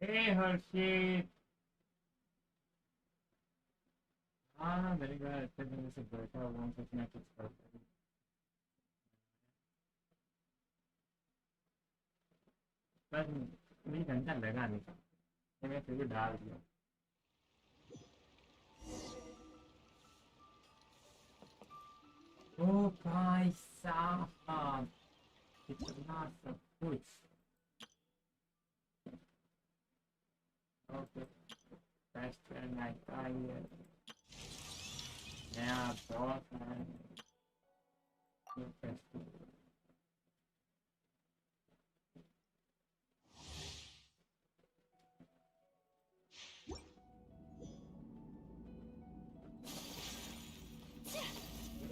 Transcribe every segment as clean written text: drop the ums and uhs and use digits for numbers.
Hey हर्षित। हाँ मेरे घर अच्छे दिन से बैठा हुआ हूँ, कुछ ना कुछ करता हूँ। बस 20 घंटा लगा नहीं था, मैंने फिर भी डाल दिया। ओ भाई साहब, कितना सब कुछ। ओके, बेस्ट फ्रेंड आता ही है, नया बॉस है।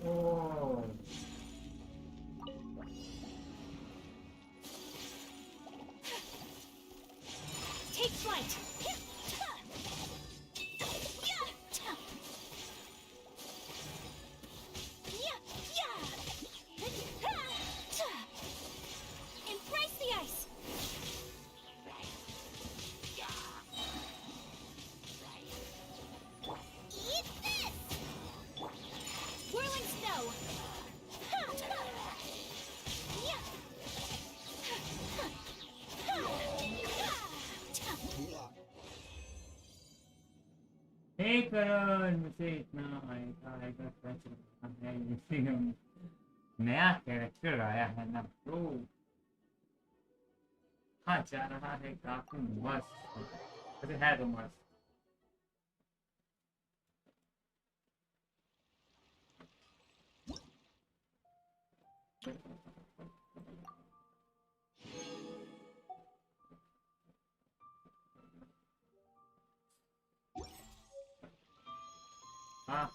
ओ Take flight. Embrace the ice. Eat this. Whirling snow. हे करण, मुझे इतना आएगा सच है, ये नया कैरेक्टर आया है ना ब्रो। हाँ जा रहा है काफी मस्त, वैसे है तो मस्त। हाँ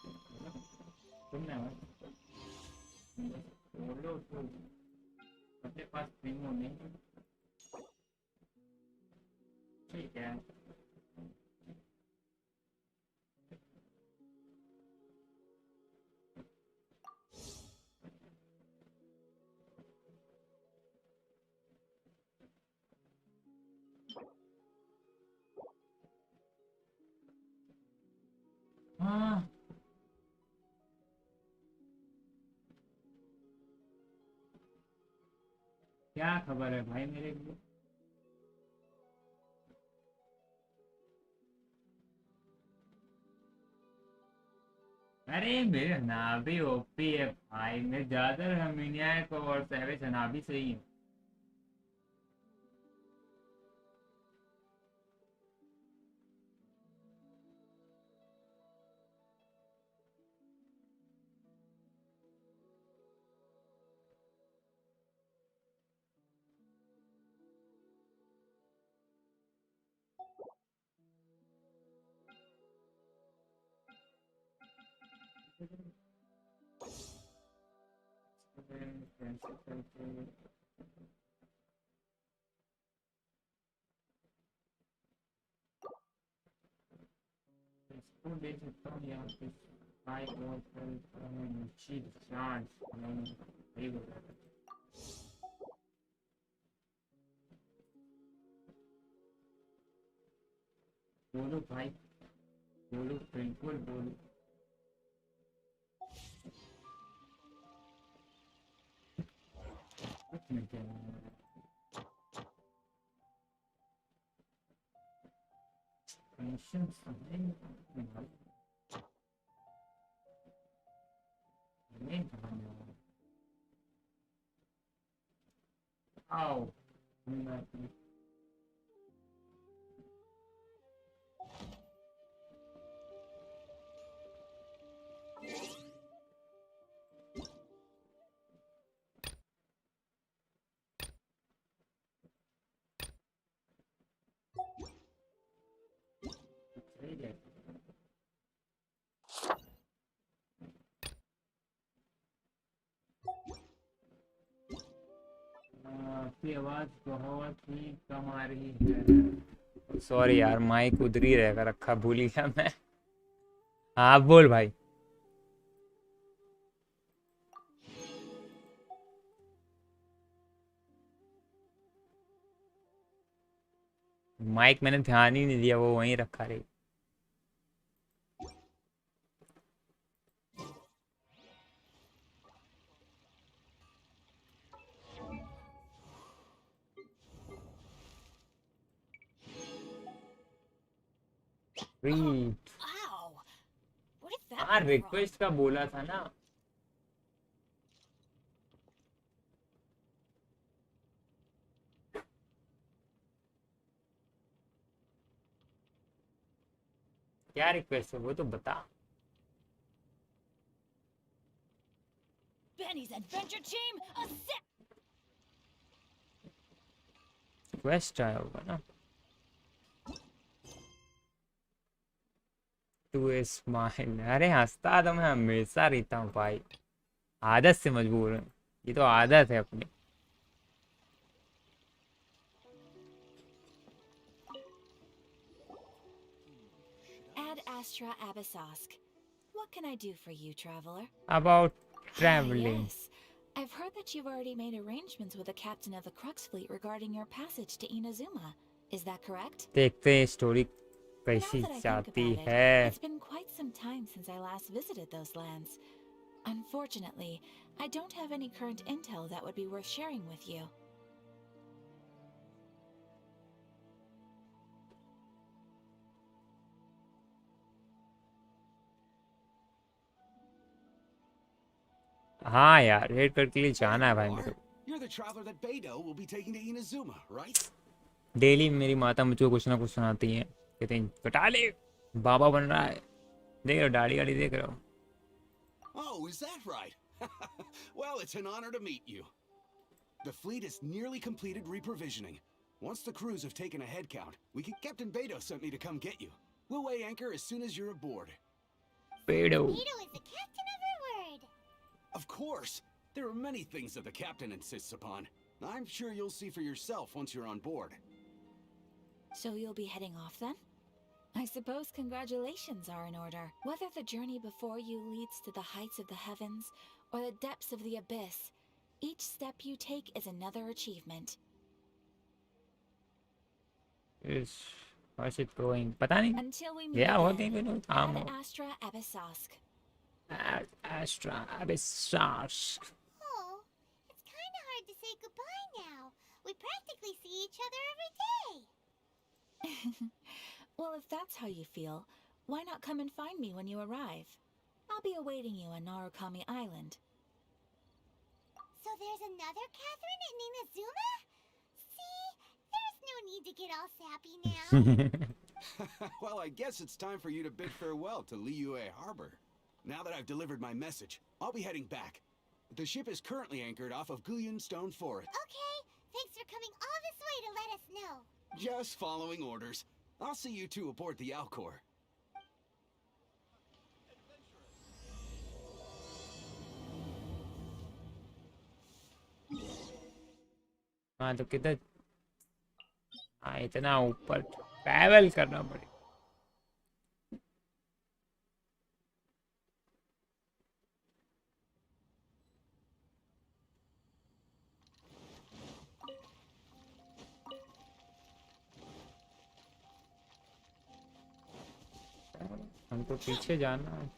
तुमने बोलो तो, अपने पास प्रीमो नहीं है, ठीक है। हाँ क्या खबर है भाई मेरे लिए। अरे मेरे नाभि ओपी है भाई, मैं ज्यादा हमीनिया को और सैवेज नाभि से ही हूँ। कैसे करके इसको दे सकता हूँ यहाँ पे, भाई और निश्चित चांस नहीं, सही बोल रहा था। बोलो भाई, बोलो बिल्कुल बोलो। कुछ नहीं कहना, टेंशन समझे नहीं, नहीं कहना। आओ मैं सही है। आपकी आवाज बहुत ही कम आ रही है। सॉरी यार, माइक उधर ही रहेगा रखा, भूल गया मैं। हाँ बोल भाई। माइक मैंने ध्यान ही नहीं दिया, वो वहीं रखा रही। Ow! Where did that हाँ come from? रिक्वेस्ट का बोला था ना। क्या रिक्वेस्ट है वो तो बता। Benny's adventure team, क्वेस्ट आया होगा ना। टू स्माइल, अरे हंसता तो मैं हमेशा रहता हूँ भाई, आदत से मजबूर हूँ, ये तो आदत है अपनी। Ad Astra Abyssosk. What can I do for you, traveler? About Ah, travelling. yes. I've heard that you've already made arrangements with the captain of the Crux fleet regarding your passage to Inazuma. Is that correct? देखते हैं story Now कैसी that I think जाती about it, है। it's been quite some time since I last visited those lands. Unfortunately, I don't have any current intel that would be worth sharing with you. हाँ यार red करके लिए जाना है भाई मेरे को। You're the traveler that Beidou will be taking to Inazuma, right? Daily मेरी माता मुझको कुछ ना कुछ सुनाती है, कहते हैं कटा ले, बाबा बन रहा है, देख रहे हो दाढ़ी वाड़ी देख रहे हो। Oh, is that right? Well, it's an honor to meet you. The fleet is nearly completed reprovisioning. Once the crews have taken a head count, Captain Beidou sent me to come get you. We'll weigh anchor as soon as you're aboard. पेड़ो। Beidou is the captain of her word. Of course. There are many things that the captain insists upon. I'm sure you'll see for yourself once you're on board. So you'll be heading off then? I suppose congratulations are in order. Whether the journey before you leads to the heights of the heavens or the depths of the abyss, each step you take is another achievement. How's it going? पता नहीं। Until we meet गया होगा again, कहीं पे काम Ad हो। Astra Abyssosk. Astra Abyssos। Oh, it's kind of hard to say goodbye now. We practically see each other every day. Well, if that's how you feel, why not come and find me when you arrive? I'll be awaiting you on Narukami Island. So there's another Catherine in Inazuma? See, there's no need to get all sappy now. Well, I guess it's time for you to bid farewell to Liyue Harbor. Now that I've delivered my message, I'll be heading back. The ship is currently anchored off of Guyun Stone Forest. Okay, thanks for coming all this way to let us know. Just following orders. I'll see you two aboard the Alcor. हाँ तो किधर, हाँ इतना ऊपर travel करना पड़ेगा। हमको पीछे जाना है।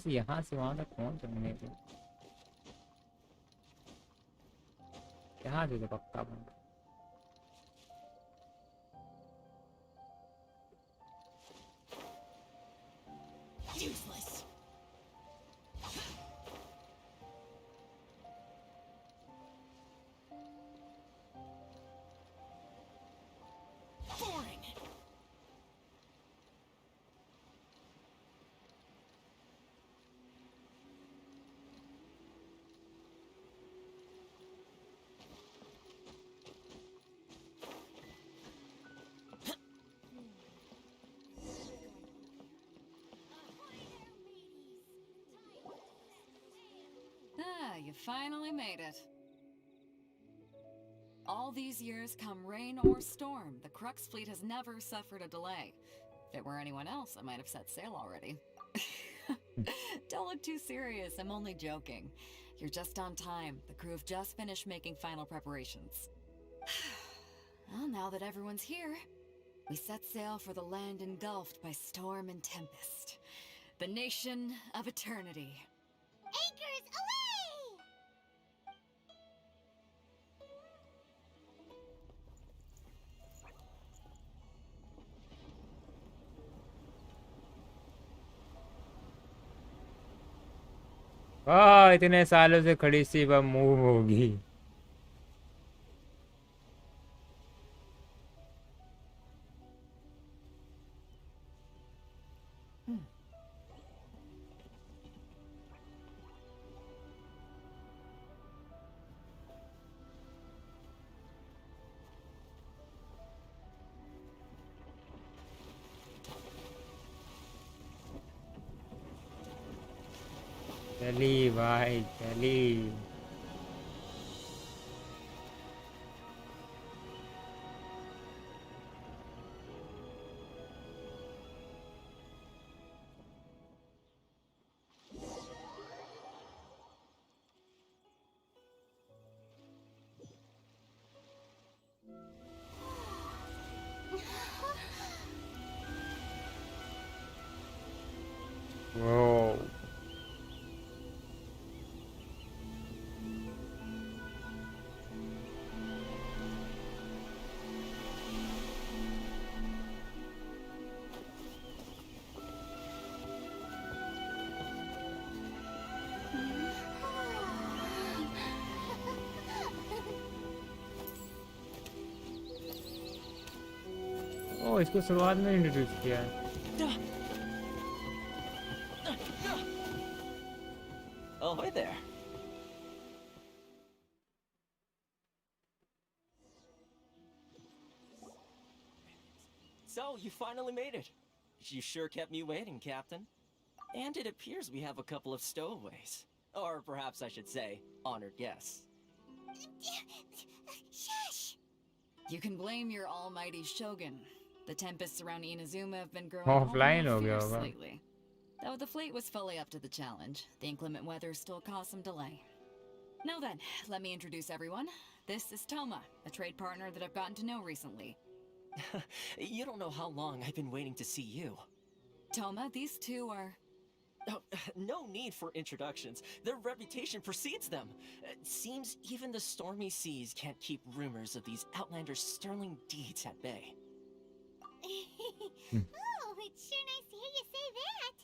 यहाँ से वहां तक कौन चलने के, यहाँ से तो पक्का बन। Useless. Boring. you finally made it. All these years, come rain or storm, the Crux fleet has never suffered a delay. If it were anyone else, I might have set sail already. Don't look too serious, I'm only joking. You're just on time. The crew have just finished making final preparations. Well, now that everyone's here, we set sail for the land engulfed by storm and tempest. The nation of eternity. Anchors away! वाह इतने सालों से खड़ी सी वह move होगी। चली भाई चली। Whoa. ओ इसको शुरुआत में इंट्रोड्यूस किया है। Oh, hi there. So, you finally made it. You sure kept me waiting, Captain. And it appears we have a couple of stowaways. Or perhaps I should say, honored guests. Shush! You can blame your almighty Shogun. The tempests around Inazuma have been growing Offline more हो गया fierce होगा। lately. Though the fleet was fully up to the challenge, the inclement weather still caused some delay. Now then, let me introduce everyone. This is Toma, a trade partner that I've gotten to know recently. You don't know how long I've been waiting to see you. Toma, these two are... Oh, no need for introductions. Their reputation precedes them. Seems even the stormy seas can't keep rumors of these outlanders' sterling deeds at bay. Oh, it's sure nice to hear you say that.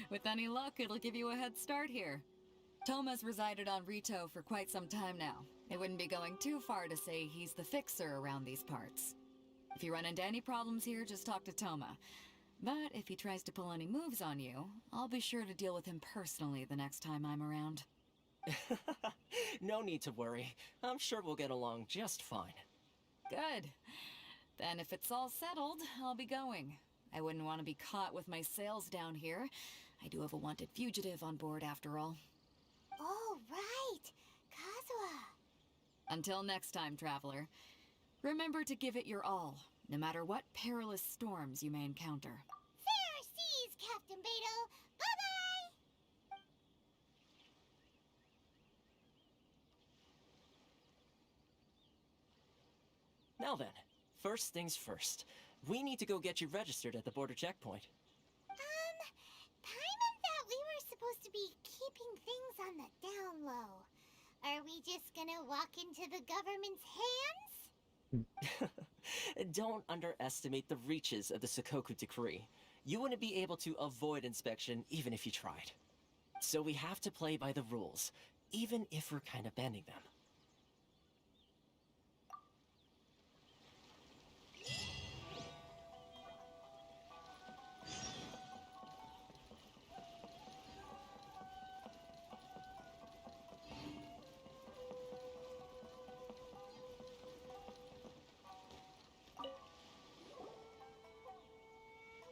With any luck, it'll give you a head start here. Toma's resided on Rito for quite some time now. It wouldn't be going too far to say he's the fixer around these parts. If you run into any problems here, just talk to Toma. But if he tries to pull any moves on you, I'll be sure to deal with him personally the next time I'm around. No need to worry. I'm sure we'll get along just fine. Good. Then if it's all settled, I'll be going. I wouldn't want to be caught with my sails down here. I do have a wanted fugitive on board after all. Oh, right. Kazuha. Until next time, traveler. Remember to give it your all, no matter what perilous storms you may encounter. Fair seas, Captain Beto. Bye-bye. Now then, first things first. We need to go get you registered at the border checkpoint. Paimon thought we were supposed to be keeping things on the down low. Are we just gonna walk into the government's hands? Don't underestimate the reaches of the Sakoku Decree. You wouldn't be able to avoid inspection even if you tried. So we have to play by the rules, even if we're kind of bending them.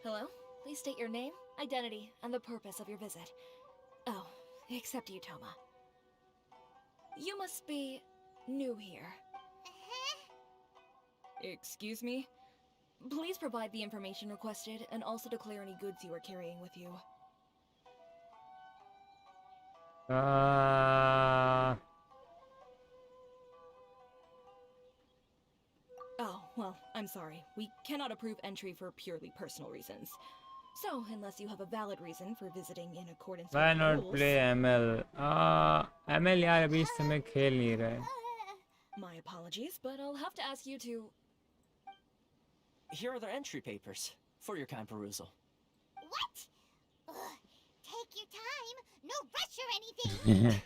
Hello? Please state your name, identity, and the purpose of your visit. Oh, Except you, Toma. You must be new here. Excuse me? Please provide the information requested and also declare any goods you are carrying with you. Oh, well, I'm sorry. We cannot approve entry for purely personal reasons. So, unless you have a valid reason for visiting in accordance Why with the not rules... play ML? ML यार अभी इस समय खेल नहीं रहा है. My apologies, but I'll have to ask you to... Here are their entry papers for your kind perusal. What? Ugh, take your time. No rush or anything.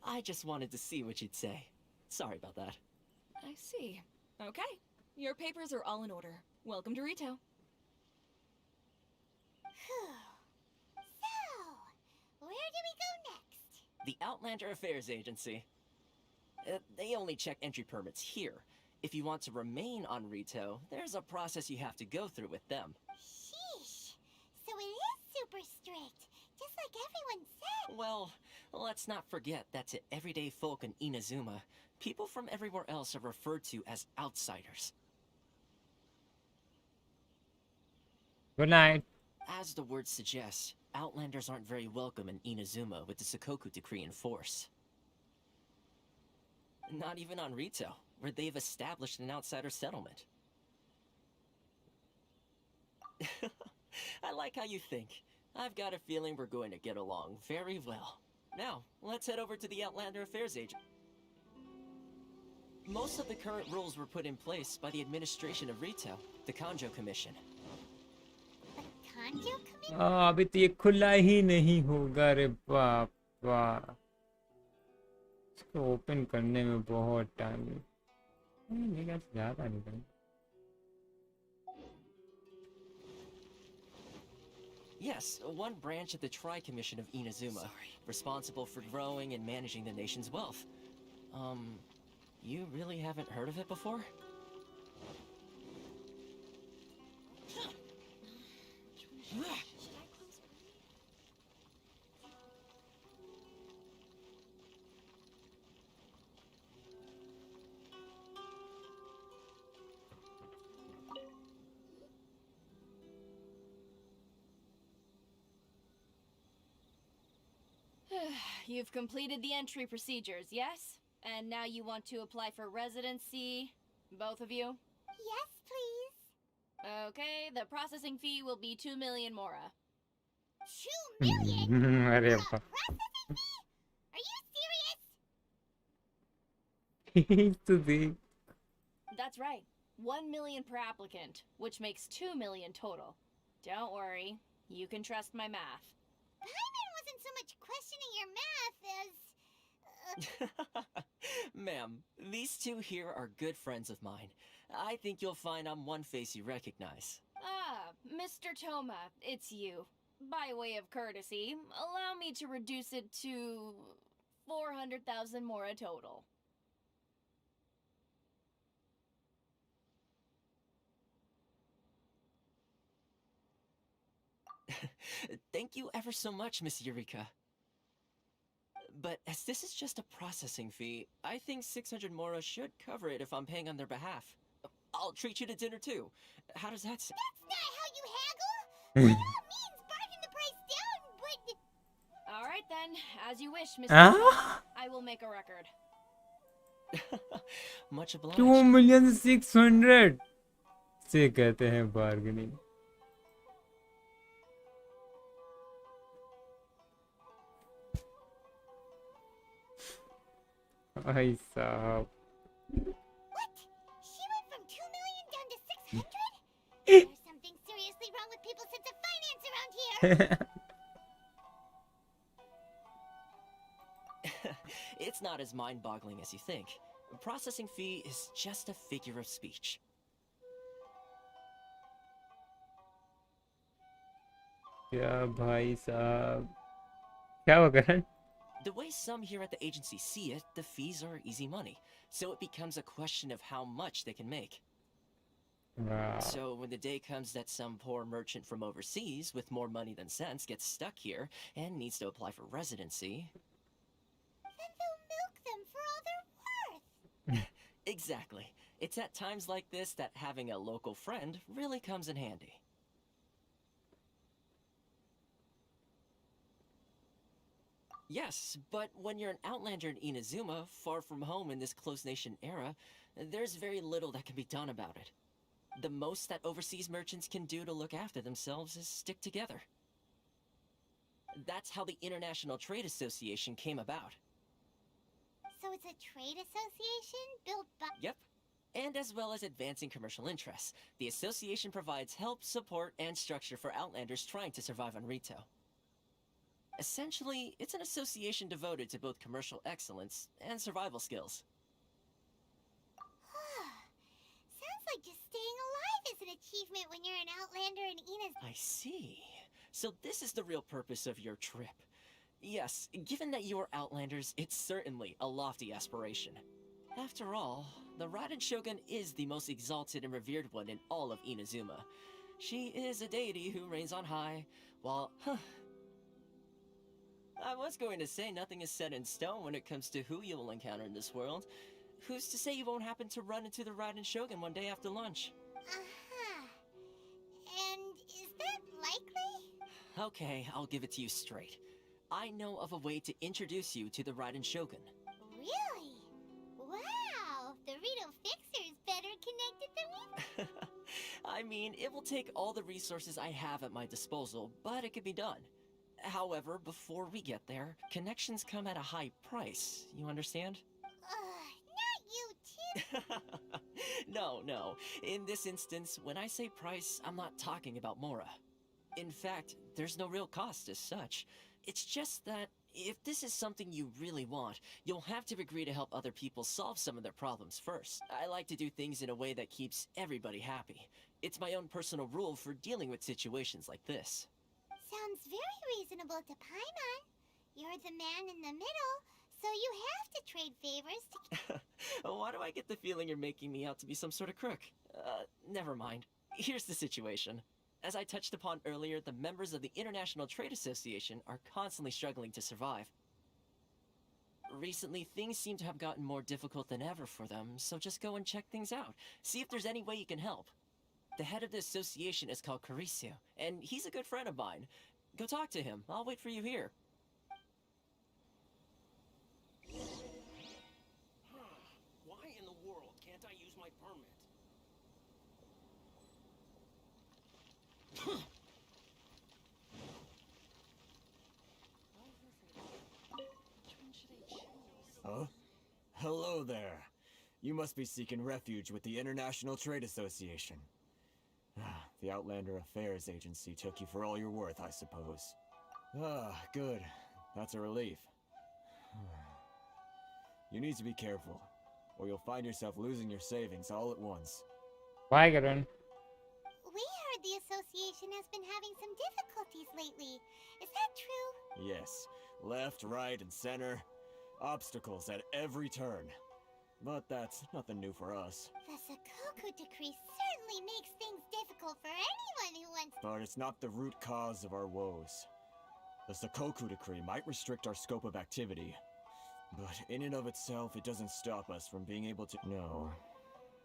I just wanted to see what you'd say. Sorry about that. I see. Okay. Your papers are all in order. Welcome to Rito. So, where do we go next? The Outlander Affairs Agency. They only check entry permits here. If you want to remain on Rito, there's a process you have to go through with them. Sheesh. So it is super strict, just like everyone said. Well, let's not forget that to everyday folk in Inazuma, people from everywhere else are referred to as outsiders. Good night. As the word suggests, Outlanders aren't very welcome in Inazuma with the Sakoku Decree in force. Not even on Rito, where they've established an outsider settlement. I like how you think. I've got a feeling we're going to get along very well. Now, let's head over to the Outlander Affairs Agency. Most of the current rules were put in place by the administration of Rito, the Kanjo Commission. Kanjo Committee? अभी तो ये खुला ही नहीं होगा रे बाबा. इसको open करने में बहुत टाइम नहीं ज़्यादा नहीं. Yes, one branch of the Tri-Commission of Inazuma, responsible for growing and managing the nation's wealth. You really haven't heard of it before? You've completed the entry procedures, yes? And now you want to apply for residency, both of you? Yes, please. Okay, the processing fee will be 2 million mora. 2 million? अरे A बाप. processing fee? Are you serious? तो देख. That's right. 1 million per applicant, which makes 2 million total. Don't worry, you can trust my math. Paimon wasn't so much questioning your math as... Ma'am, these two here are good friends of mine. I think you'll find I'm one face you recognize. Ah, Mr. Toma, it's you. By way of courtesy, allow me to reduce it to 400,000 mora total. Thank you ever so much, Miss Eureka. But as this is just a processing fee, I think 600 mora should cover it if I'm paying on their behalf. I'll treat you to dinner too. How does that sound? That's not how you haggle! By all means, bargain the price down, but... Alright then, as you wish, Mr. Ah? Toma. I will make a record. Much obliged. 2,600,000 से कहते हैं bargaining. भाई साहब. What? She went from 2 million down to 600? There's something seriously wrong with people's sense of finance around here. It's not as mind-boggling as you think. Processing fee is just a figure of speech. क्या भाई साहब. क्या हो गया? The way some here at the agency see it, the fees are easy money, so it becomes a question of how much they can make. Wow. So when the day comes that some poor merchant from overseas with more money than sense gets stuck here and needs to apply for residency. Then they'll milk them for all they're worth. Exactly. It's at times like this that having a local friend really comes in handy. Yes, but when you're an outlander in Inazuma, far from home in this close nation era, there's very little that can be done about it. The most that overseas merchants can do to look after themselves is stick together. That's how the International Trade Association came about. So it's a trade association built by... Yep. And as well as advancing commercial interests, the association provides help, support, and structure for outlanders trying to survive on Rito. Essentially, it's an association devoted to both commercial excellence and survival skills. Sounds like just staying alive is an achievement when you're an outlander in Ina's... I see. So this is the real purpose of your trip. Yes, given that you are outlanders, it's certainly a lofty aspiration. After all, the Raiden Shogun is the most exalted and revered one in all of Inazuma. She is a deity who reigns on high, while... I was going to say nothing is set in stone when it comes to who you will encounter in this world. Who's to say you won't happen to run into the Raiden Shogun one day after lunch? Uh-huh. And is that likely? Okay, I'll give it to you straight. I know of a way to introduce you to the Raiden Shogun. Really? Wow! The Rito Fixer is better connected than we... I mean, it will take all the resources I have at my disposal, but it can be done. However, before we get there, connections come at a high price, you understand? Not you too! No. In this instance, when I say price, I'm not talking about Mora. In fact, there's no real cost as such. It's just that, if this is something you really want, you'll have to agree to help other people solve some of their problems first. I like to do things in a way that keeps everybody happy. It's my own personal rule for dealing with situations like this. Sounds very reasonable to Paimon. You're the man in the middle, so you have to trade favors to... Why do I get the feeling you're making me out to be some sort of crook? Never mind. Here's the situation. As I touched upon earlier, the members of the International Trade Association are constantly struggling to survive. Recently, things seem to have gotten more difficult than ever for them, so just go and check things out. See if there's any way you can help. The head of the association is called Carisio, and he's a good friend of mine. Go talk to him. I'll wait for you here. Why in the world can't I use my permit? Huh? Hello there. You must be seeking refuge with the International Trade Association. The Outlander Affairs Agency took you for all you're worth, I suppose. Good. That's a relief. You need to be careful, or you'll find yourself losing your savings all at once. Bye, Karan. We heard the association has been having some difficulties lately. Is that true? Yes. Left, right, and center. Obstacles at every turn. But that's nothing new for us. The Sakoku decree certainly makes things difficult for anyone who wants... But it's not the root cause of our woes. The Sakoku decree might restrict our scope of activity, but in and of itself, it doesn't stop us from being able to... No.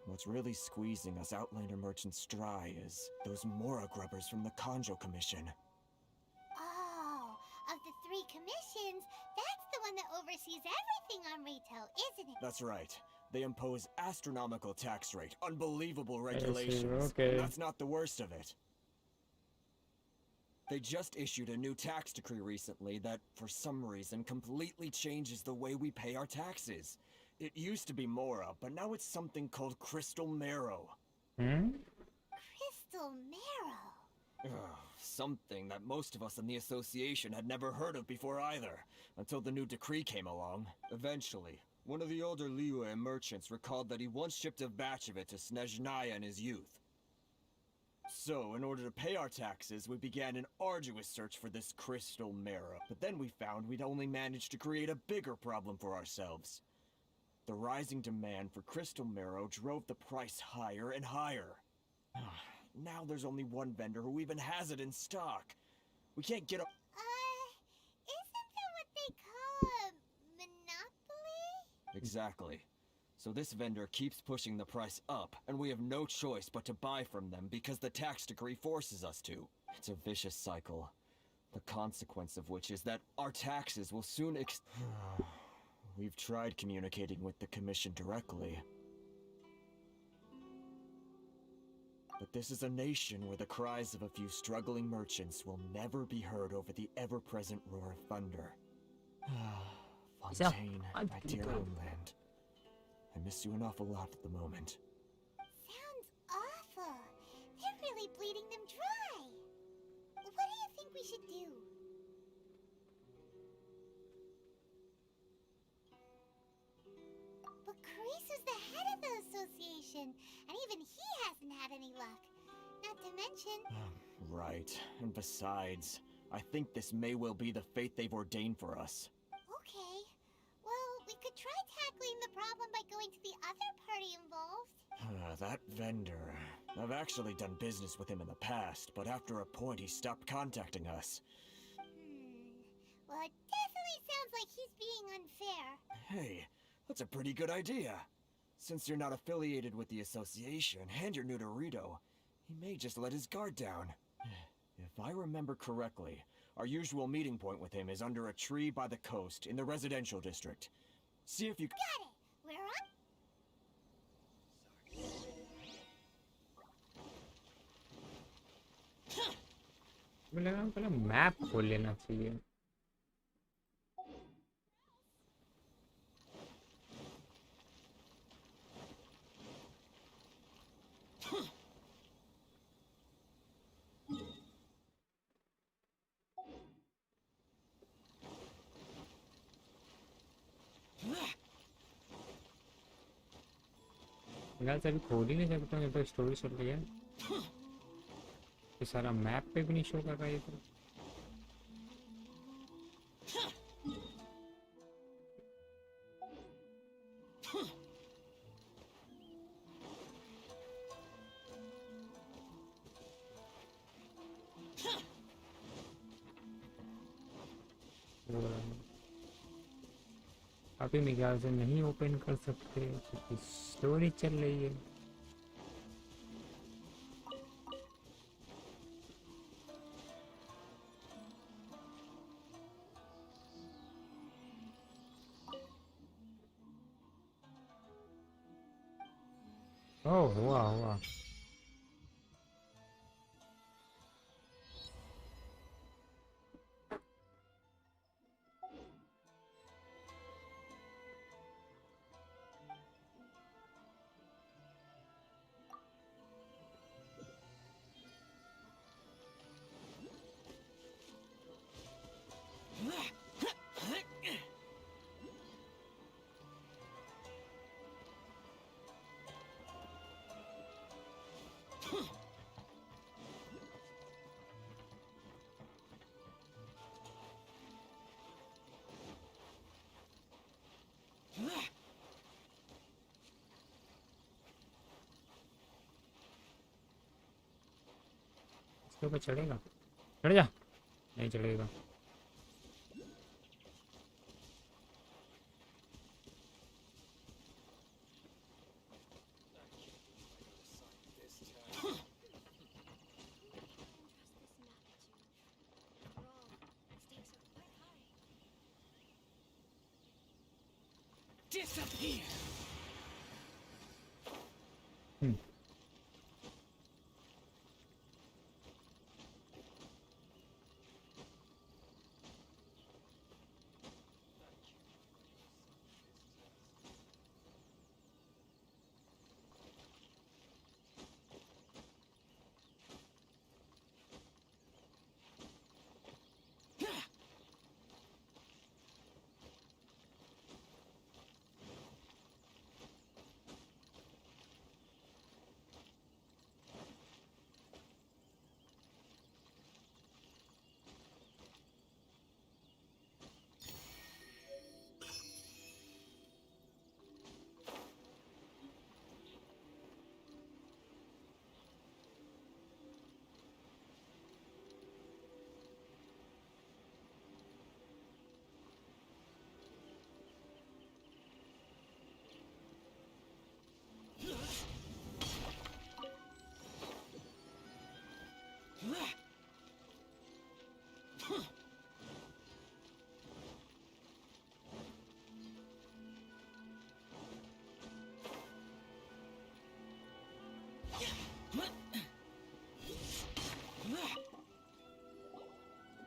What's really squeezing us Outlander merchants dry is those Mora grubbers from the Kanjo Commission. Oh, of the 3 commissions, that's the one that oversees everything on Rito, isn't it? That's right. They impose astronomical tax rate, unbelievable regulations. Okay. And that's not the worst of it. They just issued a new tax decree recently that, for some reason, completely changes the way we pay our taxes. It used to be Mora, but now it's something called Crystal Marrow. Crystal Marrow. Something that most of us in the association had never heard of before either, until the new decree came along. Eventually, one of the older Liyue merchants recalled that he once shipped a batch of it to Snezhnaya in his youth. So, in order to pay our taxes, we began an arduous search for this Crystal Marrow. But then we found we'd only managed to create a bigger problem for ourselves. The rising demand for Crystal Marrow drove the price higher and higher. Now there's only one vendor who even has it in stock. We can't get a... Isn't that what they call a monopoly? Exactly. So this vendor keeps pushing the price up, and we have no choice but to buy from them because the tax decree forces us to. It's a vicious cycle. The consequence of which is that our taxes will soon We've tried communicating with the commission directly. But this is a nation where the cries of a few struggling merchants will never be heard over the ever-present roar of thunder. Fontaine, my dear homeland. I miss you an awful lot at the moment. Sounds awful. They're really bleeding them dry. What do you think we should do? But Carisu's the head of the association, and even he hasn't had any luck. Not to mention... Right. And besides, I think this may well be the fate they've ordained for us. Okay. Well, we could try tackling the problem by going to the other party involved. That vendor. I've actually done business with him in the past, but after a point he stopped contacting us. Well, it definitely sounds like he's being unfair. Hey, that's a pretty good idea. Since you're not affiliated with the association and you're new to Rito, he may just let his guard down. If I remember correctly, our usual meeting point with him is under a tree by the coast in the residential district. See if you... Got it! We're up! मुझे लगा पहले map खोल लेना चाहिए. फिलहाल से अभी खोल ही नहीं सकता हूँ. जब तक स्टोरी चल रही है ये सारा मैप पे भी नहीं शो कर रहा है. ये तो अभी मेरे ख्याल से नहीं ओपन कर सकते क्योंकि स्टोरी चल रही है. ओह हुआ हुआ. इसके ऊपर चढ़ेगा. चढ़ जा. नहीं चढ़ेगा. Disappear!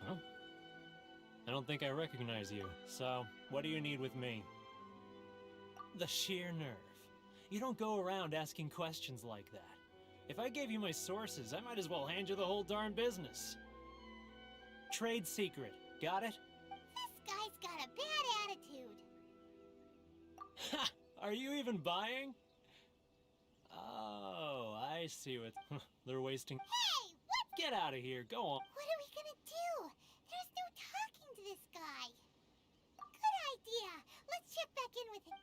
Huh? I don't think I recognize you, so what do you need with me? The sheer nerve. You don't go around asking questions like that. If I gave you my sources, I might as well hand you the whole darn business. Trade secret, got it? This guy's got a bad attitude. Ha! Are you even buying? Oh, I see what... They're wasting... Hey, what? Get out of here, go on. What are we gonna do? There's no talking to this guy. Good idea. Let's check back in with him.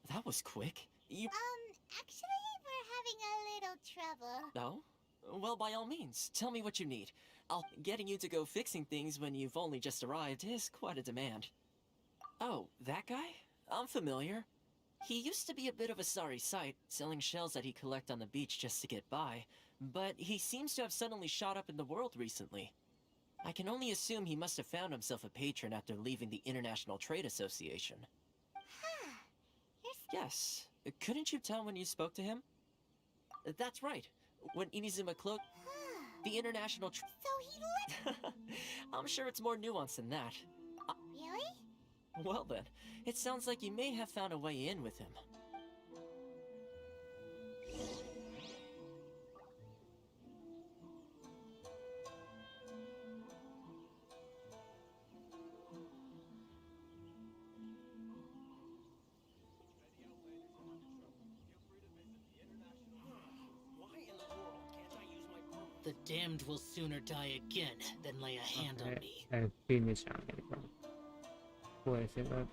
That was quick. You... Actually, we're having a little trouble. No? Well, by all means, tell me what you need. Getting you to go fixing things when you've only just arrived is quite a demand. Oh, that guy? I'm familiar. He used to be a bit of a sorry sight, selling shells that he collect on the beach just to get by, but he seems to have suddenly shot up in the world recently. I can only assume he must have found himself a patron after leaving the International Trade Association. Huh. Yes. Couldn't you tell when you spoke to him? That's right. When Inizuma cloaked the International So he left. I'm sure it's more nuanced than that. Really? Well then, it sounds like you may have found a way in with him. The damned will sooner die again than lay a hand on me. Finish. Puede ser,